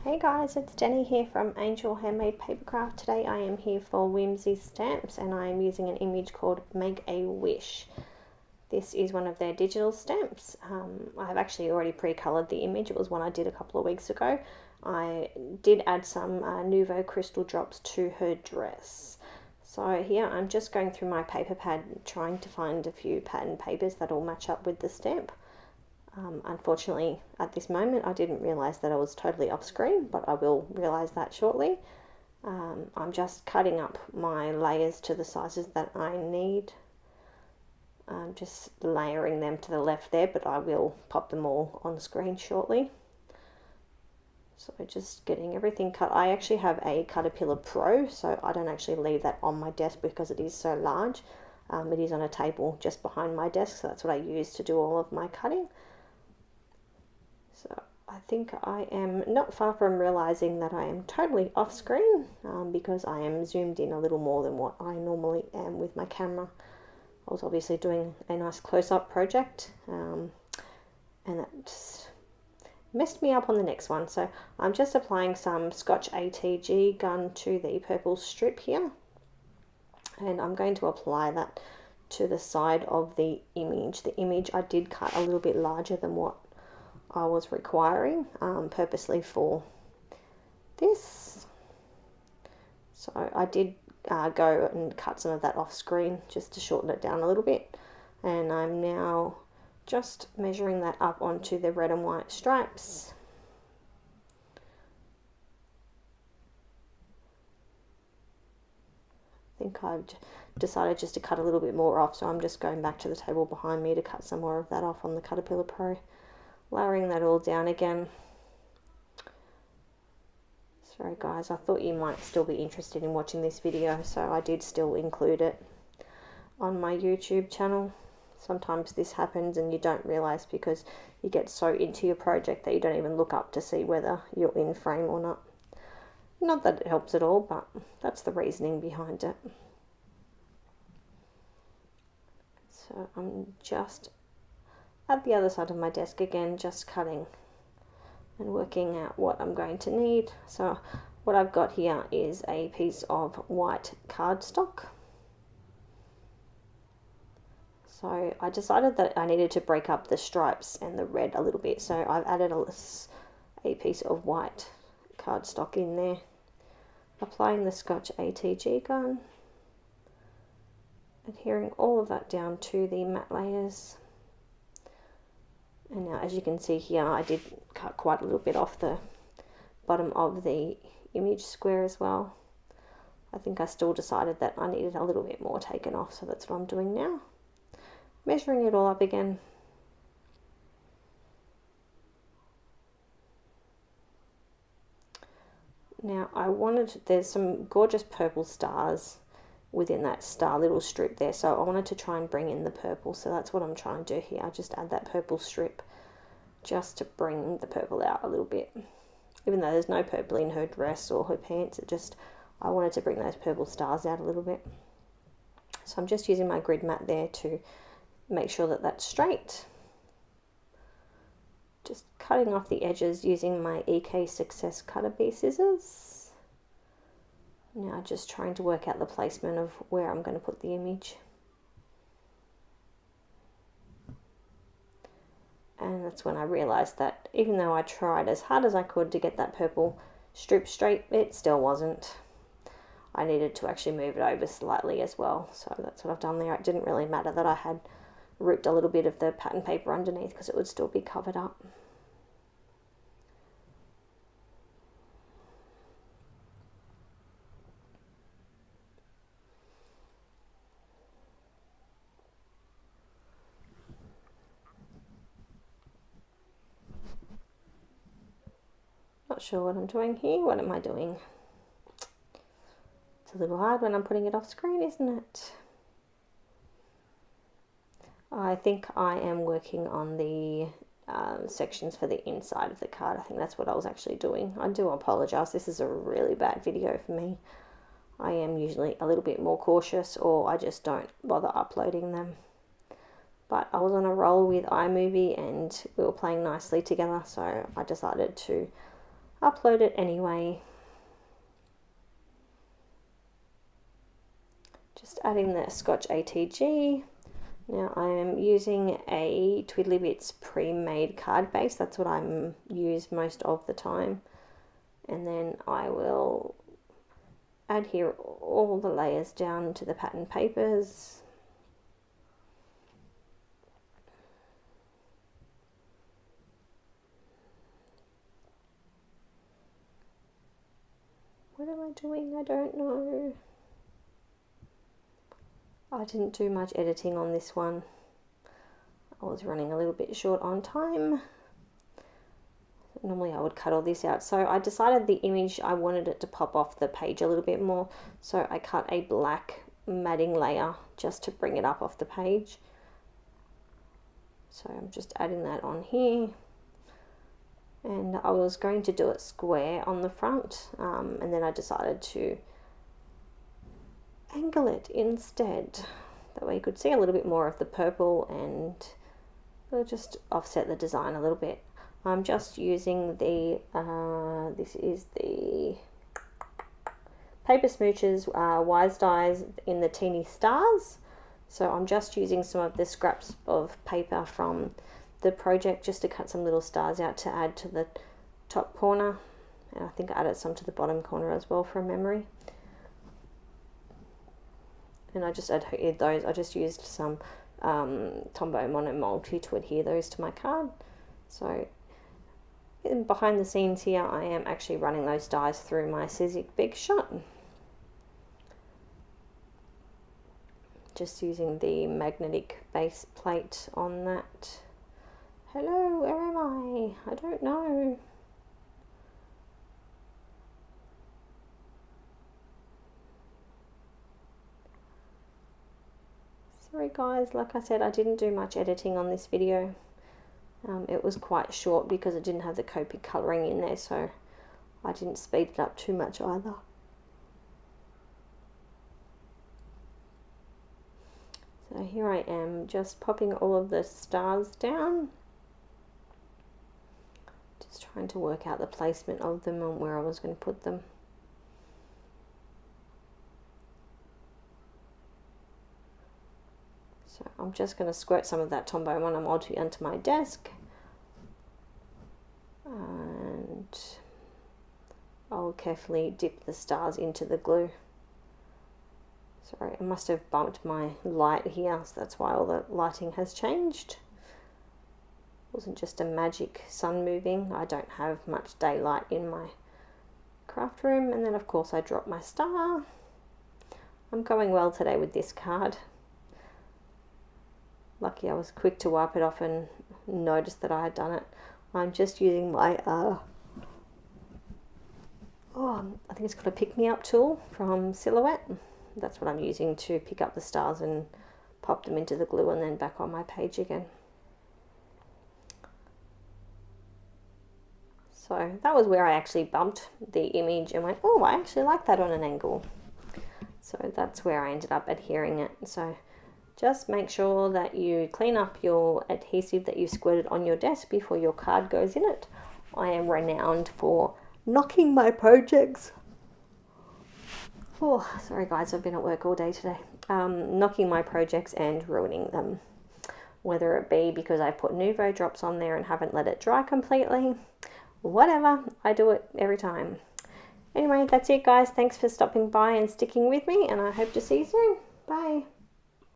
Hey guys, it's Deni here from Angel Handmade Papercraft. Today I am here for Whimsy stamps and I am using an image called Make a Wish. This is one of their digital stamps. I've actually already pre-coloured the image. It was one I did a couple of weeks ago. I did add some Nuvo crystal drops to her dress. So here I'm just going through my paper pad trying to find a few pattern papers that will match up with the stamp. Unfortunately, at this moment, I didn't realise that I was totally off screen, but I will realise that shortly. I'm just cutting up my layers to the sizes that I need. I'm just layering them to the left there, but I will pop them all on screen shortly. So just getting everything cut. I actually have a Cutterpillar Pro, so I don't actually leave that on my desk because it is so large. It is on a table just behind my desk, so that's what I use to do all of my cutting. So I think I am not far from realizing that I am totally off screen because I am zoomed in a little more than what I normally am with my camera. I was obviously doing a nice close-up project and that just messed me up on the next one. So I'm just applying some Scotch ATG gun to the purple strip here, and I'm going to apply that to the side of the image. The image I did cut a little bit larger than what I was requiring purposely for this. So I did go and cut some of that off screen just to shorten it down a little bit, and I'm now just measuring that up onto the red and white stripes. I think I've decided just to cut a little bit more off, so I'm just going back to the table behind me to cut some more of that off on the Cutterpillar Pro. Layering that all down again. Sorry guys, I thought you might still be interested in watching this video, so I did still include it on my YouTube channel. Sometimes this happens and you don't realize because you get so into your project that you don't even look up to see whether you're in frame or not. Not that it helps at all, but that's the reasoning behind it. So I'm just at the other side of my desk again, just cutting and working out what I'm going to need. So what I've got here is a piece of white cardstock. So I decided that I needed to break up the stripes and the red a little bit, so I've added a piece of white cardstock in there, applying the Scotch ATG gun, adhering all of that down to the matte layers. And now, as you can see here, I did cut quite a little bit off the bottom of the image square as well. I think I still decided that I needed a little bit more taken off, so that's what I'm doing now. Measuring it all up again. Now there's some gorgeous purple stars within that star little strip there, so I wanted to try and bring in the purple, so that's what I'm trying to do here. I just add that purple strip just to bring the purple out a little bit, even though there's no purple in her dress or her pants. I wanted to bring those purple stars out a little bit. So I'm just using my grid mat there to make sure that that's straight, just cutting off the edges using my EK Success Cutter Bee scissors. Now just trying to work out the placement of where I'm going to put the image. And that's when I realized that even though I tried as hard as I could to get that purple strip straight, it still wasn't. I needed to actually move it over slightly as well, so that's what I've done there. It didn't really matter that I had ripped a little bit of the pattern paper underneath because it would still be covered up. Not sure what I'm doing here. What am I doing? It's a little hard when I'm putting it off screen, isn't it? I think I am working on the sections for the inside of the card. I think that's what I was actually doing. I do apologize. This is a really bad video for me. I am usually a little bit more cautious, or I just don't bother uploading them. But I was on a roll with iMovie and we were playing nicely together, so I decided to upload it anyway. Just adding the Scotch ATG. Now I am using a Twiddleybitz pre-made card base. That's what I use most of the time. And then I will adhere all the layers down to the pattern papers. What am I doing? I don't know. I didn't do much editing on this one. I was running a little bit short on time. Normally I would cut all this out. So I decided the image, I wanted it to pop off the page a little bit more. So I cut a black matting layer just to bring it up off the page. So I'm just adding that on here. And I was going to do it square on the front. And then I decided to angle it instead. That way you could see a little bit more of the purple and it'll just offset the design a little bit. I'm just using the, this is the Paper Smooches Wise Dies in the Teeny Stars. So I'm just using some of the scraps of paper from the project just to cut some little stars out to add to the top corner. And I think I added some to the bottom corner as well from memory. And I just adhered those. I just used some Tombow Mono Multi to adhere those to my card. So behind the scenes here, I am actually running those dies through my Sizzix Big Shot. Just using the magnetic base plate on that. Hello, where am I? I don't know. Sorry guys, like I said, I didn't do much editing on this video. It was quite short because it didn't have the Copic colouring in there, so I didn't speed it up too much either. So here I am just popping all of the stars down. Just trying to work out the placement of them and where I was going to put them. So I'm just going to squirt some of that Tombow Mono Multi onto my desk. And I'll carefully dip the stars into the glue. Sorry, I must have bumped my light here, so that's why all the lighting has changed. It wasn't just a magic sun moving. I don't have much daylight in my craft room. And then of course I dropped my star. I'm going well today with this card. Lucky I was quick to wipe it off and noticed that I had done it. I'm just using my, I think it's called a pick-me-up tool from Silhouette. That's what I'm using to pick up the stars and pop them into the glue and then back on my page again. So that was where I actually bumped the image and went, oh, I actually like that on an angle. So that's where I ended up adhering it. So just make sure that you clean up your adhesive that you squirted on your desk before your card goes in it. I am renowned for knocking my projects. Oh, sorry guys, I've been at work all day today. Knocking my projects and ruining them. Whether it be because I put Nuvo drops on there and haven't let it dry completely. Whatever, I do it every time. Anyway, that's it guys. Thanks for stopping by and sticking with me, and I hope to see you soon. Bye.